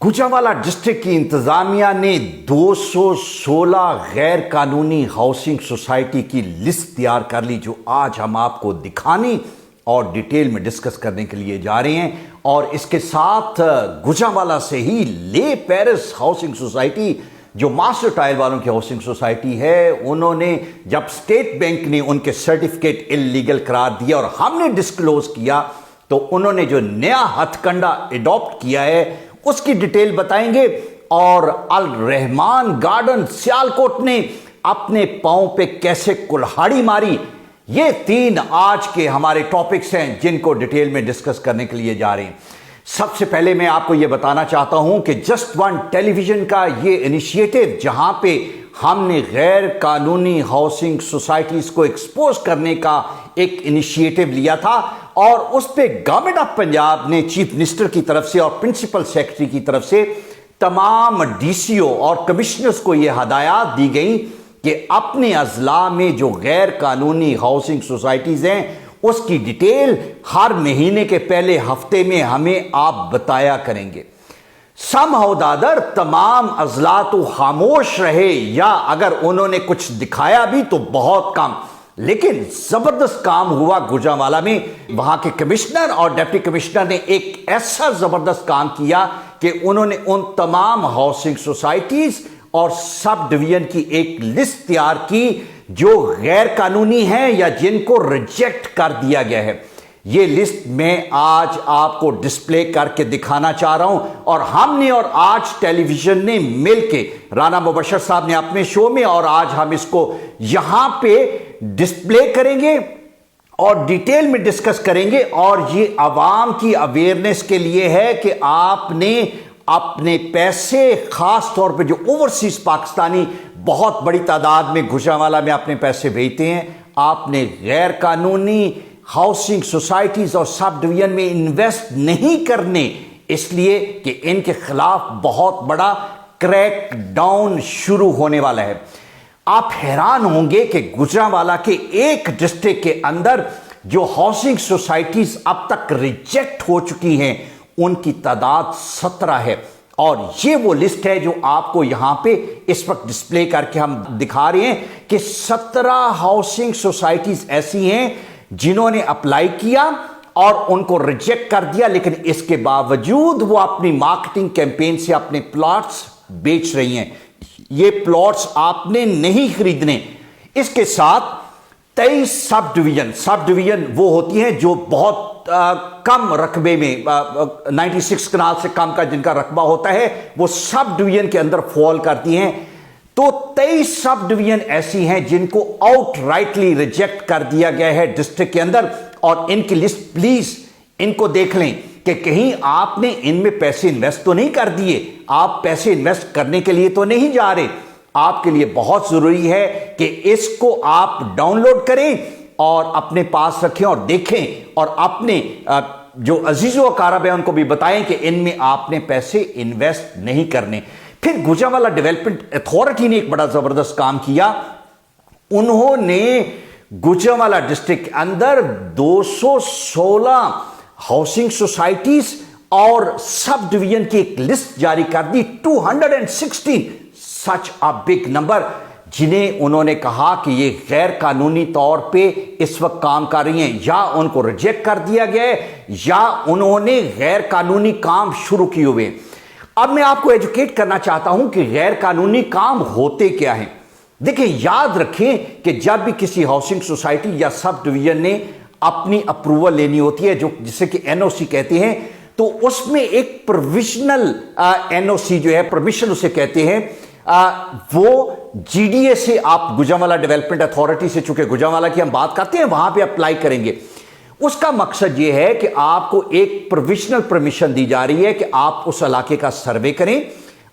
Gujranwala district की इंतजामिया ने 216 गैर कानूनी हाउसिंग सोसाइटी की लिस्ट तैयार कर ली, जो आज हम आपको दिखाने और डिटेल में डिस्कस करने के लिए जा रहे हैं। और इसके साथ गुजरांवाला से ही ले पेरिस हाउसिंग सोसाइटी, जो मास्टर टाइल वालों की हाउसिंग सोसाइटी है, उन्होंने जब स्टेट बैंक ने उनके सर्टिफिकेट इलीगल करार दिया और हमने डिस्क्लोज किया, तो उन्होंने जो नया हथकंडा अडॉप्ट किया है उसकी डिटेल बताएंगे। और अल रहमान गार्डन सियालकोट ने अपने पांव पे कैसे कुल्हाड़ी मारी, ये 3 आज के हमारे टॉपिक्स हैं जिनको डिटेल में डिस्कस करने के लिए जा रहे हैं। सबसे पहले मैं आपको यह बताना चाहता हूं कि जस्ट वन टेलीविजन का ये इनिशिएटिव, जहां पे हमने गैर कानूनी हाउसिंग सोसाइटीज को एक्सपोज करने का एक इनिशिएटिव लिया था, और उस पे गवर्नमेंट ऑफ पंजाब ने चीफ मिनिस्टर की तरफ से और प्रिंसिपल सेक्रेटरी की तरफ से तमाम डीसीओ और कमिश्नर्स को यह हदायत दी गई कि अपने अजला में जो गैर कानूनी हाउसिंग सोसाइटीज हैं उसकी डिटेल हर महीने के पहले हफ्ते में हमें आप बताया करेंगे। समहाउ द अदर तमाम अजला तो खामोश रहे, या अगर उन्होंने कुछ दिखाया भी तो बहुत कम, लेकिन जबरदस्त काम हुआ गुजरांवाला में। वहां के कमिश्नर और डिप्टी कमिश्नर ने एक ऐसा जबरदस्त काम किया कि उन्होंने उन तमाम हाउसिंग सोसाइटीज और सब डिवीजन की एक लिस्ट तैयार की जो गैर कानूनी है या जिनको रिजेक्ट कर दिया गया है। यह लिस्ट मैं आज आपको डिस्प्ले करके दिखाना चाह रहा हूं, और हमने और आज टेलीविजन ने मिलके, राना मुबशर साहब ने अपने शो में, और आज हम इसको यहां पे डिस्प्ले करेंगे और डिटेल में डिस्कस करेंगे। और ये आवाम की अवेयरनेस के लिए है कि आपने अपने पैसे, खास तौर पे जो ओवरसीज पाकिस्तानी बहुत बड़ी तादाद में गुजरांवाला में अपने पैसे भेजते हैं, आपने गैर कानूनी हाउसिंग सोसाइटीज और सब डिवीजन में इन्वेस्ट नहीं करने, इसलिए कि इनके खिलाफ बहुत बड़ा क्रैक डाउन शुरू होने वाला है। आप हैरान होंगे कि गुजरांवाला के एक डिस्ट्रिक्ट के अंदर जो हाउसिंग सोसाइटीज अब तक रिजेक्ट हो चुकी हैं उनकी तादाद 17 है। और ये वो लिस्ट है जो आपको यहां पे इस वक्त डिस्प्ले करके हम दिखा रहे हैं कि 17 हाउसिंग सोसाइटीज ऐसी हैं जिन्होंने अप्लाई किया और उनको रिजेक्ट कर दिया, लेकिन इसके बावजूद वो अपनी मार्केटिंग कैंपेन से अपने प्लॉट्स बेच रही हैं। ये प्लॉट्स आपने नहीं खरीदने। इसके साथ 23 सब डिवीजन वो होती हैं जो बहुत कम रकबे में, 96 कनाल से कम का जिनका रकबा होता है, वो सब डिवीजन के अंदर फॉल करती हैं। तो 23 सब डिवीजन ऐसी हैं जिनको आउटराइटली रिजेक्ट कर दिया गया है डिस्ट्रिक्ट के अंदर। और इनकी लिस्ट प्लीज इनको देख लें कि कहीं आपने इनमें पैसे इन्वेस्ट तो नहीं कर दिए। आप पैसे इन्वेस्ट करने के लिए तो नहीं जा रहे। आपके लिए बहुत जरूरी है कि इसको आप डाउनलोड करें और अपने पास रखें और देखें, और अपने जो अजीजों अकारब है उनको भी बताएं कि इनमें आपने पैसे इन्वेस्ट नहीं करने। फिर गुजरांवाला डेवलपमेंट अथॉरिटी ने एक बड़ा जबरदस्त काम किया। उन्होंने गुजरांवाला डिस्ट्रिक्ट के अंदर 216 हाउसिंग सोसाइटीज और सब डिवीजन की एक लिस्ट जारी कर दी, 216, सच अ बिग नंबर, जिन्हें उन्होंने कहा कि ये गैर कानूनी तौर पे इस वक्त काम कर रही हैं, या उनको रिजेक्ट कर दिया गया है या उन्होंने गैर कानूनी काम शुरू किए हुए। अब मैं आपको एजुकेट करना चाहता हूं कि गैर कानूनी काम होते क्या हैं। देखिए, याद रखें कि जब भी किसी हाउसिंग सोसाइटी या सब डिवीजन ने अपनी अप्रूवल लेनी होती है, जो जिसे कि एनओसी कहते हैं, तो उसमें एक प्रोविजनल एनओसी जो है, परमिशन उसे कहते हैं, वो जीडीए से आप गुजरांवाला डेवलपमेंट अथॉरिटी से, चूंकि गुजरांवाला की हम बात करते हैं, वहां पे अप्लाई करेंगे। उसका मकसद यह है कि आपको एक प्रोविजनल परमिशन दी जा रही है कि आप उस इलाके का सर्वे करें,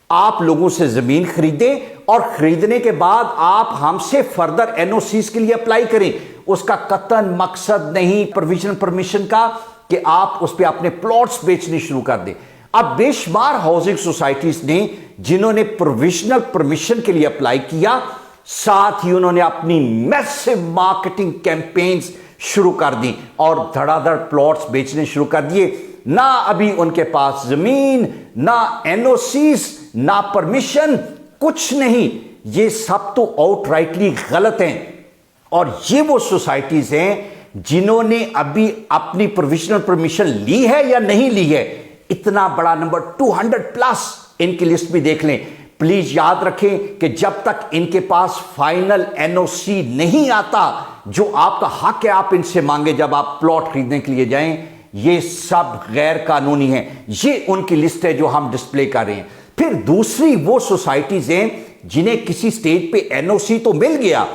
आप लोगों से जमीन खरीदें, और खरीदने के बाद आप हमसे फर्दर एनओसीज के लिए अप्लाई करें। उसका कतन मकसद नहीं प्रोविजनल परमिशन का कि आप उस पर अपने प्लॉट्स बेचने शुरू कर दें। अब बेशुमार हाउसिंग सोसाइटीज ने जिन्होंने प्रोविजनल परमिशन के लिए अप्लाई किया, साथ ही उन्होंने अपनी मैसिव मार्केटिंग कैंपेन्स शुरू कर दी और धड़ाधड़ प्लॉट्स बेचने शुरू कर दिए। ना अभी उनके पास जमीन, ना एनओसीज, ना परमिशन, कुछ नहीं। ये सब तो आउटराइटली गलत हैं। और ये वो सोसाइटीज हैं जिन्होंने अभी अपनी प्रोविजनल परमिशन ली है या नहीं ली है। इतना बड़ा नंबर 200+ इनकी लिस्ट भी देख लें। प्लीज याद रखें कि जब तक इनके पास फाइनल एनओसी नहीं आता, जो आपका हक है आप इनसे मांगे जब आप प्लॉट खरीदने के लिए जाएं, ये सब गैर कानूनी है। ये उनकी लिस्ट है जो हम डिस्प्ले कर रहे हैं। फिर दूसरी वो सोसाइटीज हैं जिन्हें किसी स्टेज पे एनओसी तो मिल गया,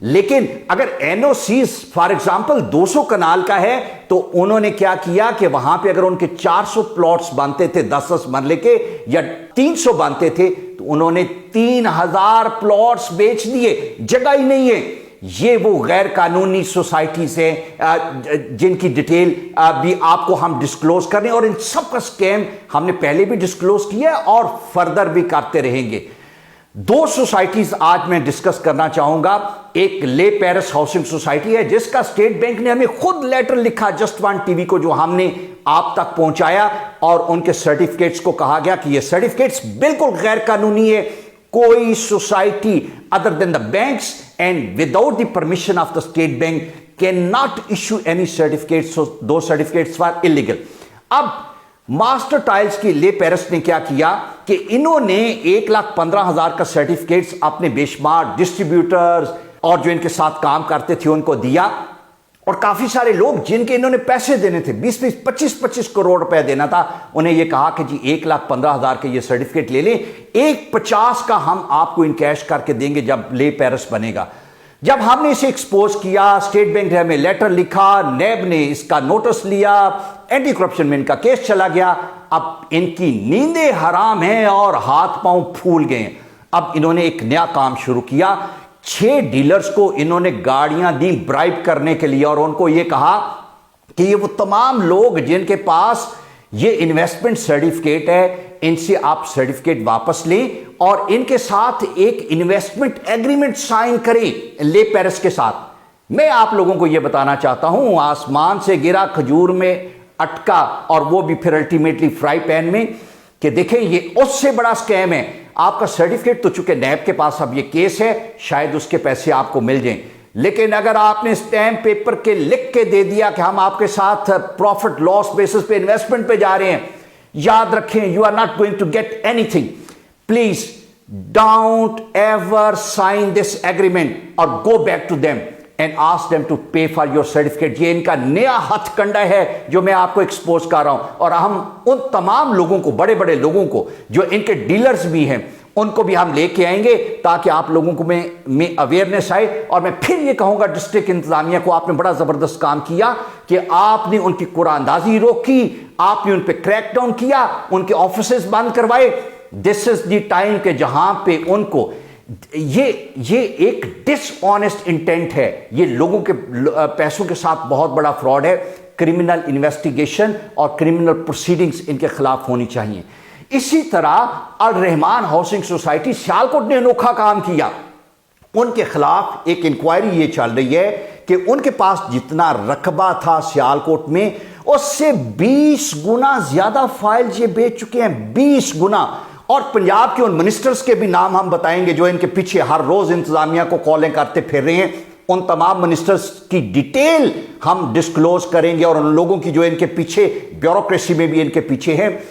लेकिन अगर एनओसी फॉर एग्जांपल 200 कनाल का है तो उन्होंने क्या किया कि वहां पे अगर उनके 400 प्लॉट्स बनते थे 10-10 मरले के या 300 बनते थे तो उन्होंने 3000 प्लॉट्स बेच दिए। जगह ही नहीं है। ये वो गैर कानूनी सोसाइटीज हैं जिनकी डिटेल भी आपको हम डिस्क्लोज कर रहे हैं और इन सब का स्कैम हमने पहले भी डिस्क्लोज किया और फर्दर भी करते रहेंगे। 2 सोसाइटीज आज मैं डिस्कस करना चाहूंगा। एक ले पेरिस हाउसिंग सोसाइटी है जिसका स्टेट बैंक ने हमें खुद लेटर लिखा जस्ट वन टीवी को, जो हमने आप तक पहुंचाया और उनके सर्टिफिकेट्स को कहा गया कि ये सर्टिफिकेट्स बिल्कुल गैर कानूनी है। कोई society other than the banks and without the permission of the state bank cannot issue any certificates, so those certificates were illegal। अब मास्टर टाइल्स की ले पेरिस ने क्या किया कि इन्होंने 1,15,000 का सर्टिफिकेट्स अपने बेशुमार डिस्ट्रीब्यूटर्स और जो इनके साथ काम करते थे उनको दिया, और काफी सारे लोग जिनके इन्होंने पैसे देने थे 20-20, 25-25 करोड़ रुपए देना था, उन्हें यह कहा कि जी 1,15,000 के ये सर्टिफिकेट ले लें, 1,50 का हम आपको इन कैश करके देंगे जब ले पेरिस बनेगा। जब हमने इसे एक्सपोज किया, स्टेट बैंक ने हमें लेटर लिखा, नैब ने इसका नोटिस लिया, एंटी करप्शन में इनका केस चला गया। अब इनकी नींदें हराम हैं और हाथ पांव फूल गए। अब इन्होंने एक नया काम शुरू किया। 6 डीलर्स को इन्होंने गाड़ियां दी ब्राइब करने के लिए और उनको यह कहा कि ये वो तमाम लोग जिनके पास ये इन्वेस्टमेंट सर्टिफिकेट है, इनसे आप सर्टिफिकेट वापस लें और इनके साथ एक इन्वेस्टमेंट एग्रीमेंट साइन करें ले पेरिस के साथ। मैं आप लोगों को यह बताना चाहता हूं, आसमान से गिरा खजूर में अटका और वो भी फिर अल्टीमेटली फ्राई पैन में, कि देखें ये उससे बड़ा स्कैम है। आपका सर्टिफिकेट तो चूंकि नैब के पास अब ये केस है, शायद उसके पैसे आपको मिल जाएं, लेकिन अगर आपने स्टैम्प पेपर के लिख के दे दिया कि हम आपके साथ प्रॉफिट लॉस बेसिस पे इन्वेस्टमेंट पे जा रहे हैं, याद रखें you are not going to get anything. Please don't ever sign this agreement और go back to them and ask them to pay for your certificate. ये इनका नया हथकंडा है जो मैं आपको एक्सपोज कर रहा हूं, और हम उन तमाम लोगों को, बड़े बड़े लोगों को जो इनके डीलर्स भी हैं, उनको भी हम लेके आएंगे ताकि आप लोगों को में अवेयरनेस आए। और मैं फिर ये कहूंगा डिस्ट्रिक्ट इंतजामिया को, आपने बड़ा जबरदस्त काम किया कि आपने उनकी कुरानदाजी रोकी, आपने उन पे क्रैकडाउन किया, उनके ऑफिसेज बंद करवाए। दिस इज द टाइम के जहां पे उनको ये एक डिसऑनेस्ट इंटेंट है, ये लोगों के पैसों के साथ बहुत बड़ा फ्रॉड है। क्रिमिनल इन्वेस्टिगेशन और क्रिमिनल प्रोसीडिंग्स इनके खिलाफ होनी चाहिए। इसी तरह अल रहमान हाउसिंग सोसाइटी सियालकोट ने अनोखा काम किया। उनके खिलाफ एक इंक्वायरी ये चल रही है कि उनके पास जितना रकबा था सियालकोट में, उससे 20 गुना ज्यादा फाइल्स ये बेच चुके हैं, 20 गुना। और पंजाब के उन मिनिस्टर्स के भी नाम हम बताएंगे जो इनके पीछे हर रोज इंतजामिया को कॉलें करते फिर रहे हैं। उन तमाम मिनिस्टर्स की डिटेल हम डिस्क्लोज करेंगे और उन लोगों की जो इनके पीछे ब्यूरोक्रेसी में भी इनके पीछे हैं।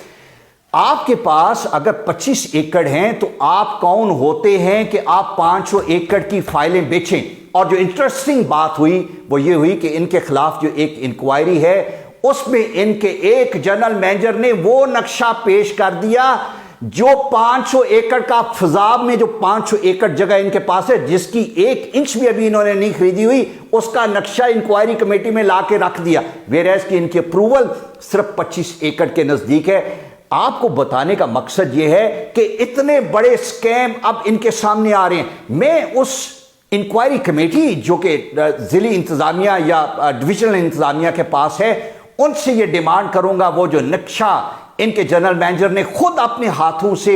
आपके पास अगर 25 एकड़ हैं तो आप कौन होते हैं कि आप 500 एकड़ की फाइलें बेचें। और जो इंटरेस्टिंग बात हुई वो ये हुई कि इनके खिलाफ जो एक इंक्वायरी है उसमें इनके एक जनरल मैनेजर ने वो नक्शा पेश कर दिया जो 500 एकड़ का, फजाब में जो 500 एकड़ जगह इनके पास है, जिसकी 1 इंच भी अभी इन्होंने नहीं खरीदी हुई, उसका नक्शा इंक्वायरी कमेटी में लाके रख दिया। वेरएज की इनकी अप्रूवल सिर्फ 25 एकड़ के नजदीक है। आपको बताने का मकसद यह है कि इतने बड़े स्कैम अब इनके सामने आ रहे हैं। मैं उस इंक्वायरी कमेटी जो कि जिली इंतजामिया या डिविजनल इंतजामिया के पास है, उनसे यह डिमांड करूंगा वो जो नक्शा इनके जनरल मैनेजर ने खुद अपने हाथों से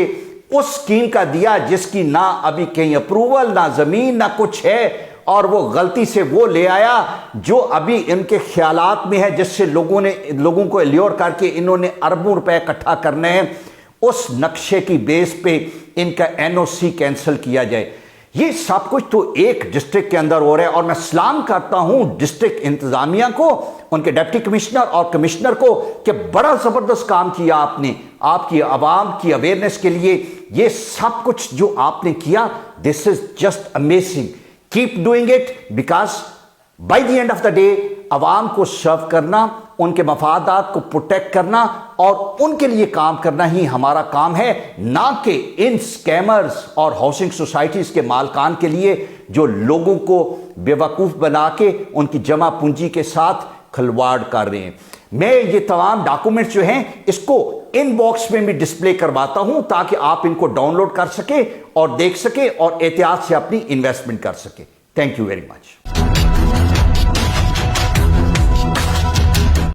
उस स्कीम का दिया जिसकी ना अभी कहीं अप्रूवल, ना जमीन, ना कुछ है, और वो गलती से वो ले आया जो अभी इनके ख्यालात में है, जिससे लोगों को ल्योर करके इन्होंने अरबों रुपए इकट्ठा करने हैं। उस नक्शे की बेस पे इनका एनओसी कैंसिल किया जाए। ये सब कुछ तो एक डिस्ट्रिक्ट के अंदर हो रहा है और मैं सलाम करता हूं डिस्ट्रिक्ट इंतजामिया को, उनके डिप्टी कमिश्नर और कमिश्नर को कि बड़ा जबरदस्त काम किया आपने, आपकी आवाम की अवेयरनेस के लिए ये सब कुछ जो आपने किया, this is just amazing. Keep doing it because by the end of the day आवाम को सर्व करना, उनके मफादात को प्रोटेक्ट करना और उनके लिए काम करना ही हमारा काम है, ना कि इन स्कैमर्स और हाउसिंग सोसाइटीज के मालकान के लिए जो लोगों को बेवकूफ़ बना के उनकी जमा पूंजी के साथ खिलवाड़ कर रहे हैं। मैं ये तमाम डॉक्यूमेंट्स जो हैं इसको इनबॉक्स में भी डिस्प्ले करवाता हूं ताकि आप इनको डाउनलोड कर सके और देख सके और एहतियात से अपनी इन्वेस्टमेंट कर सके। Thank you very much.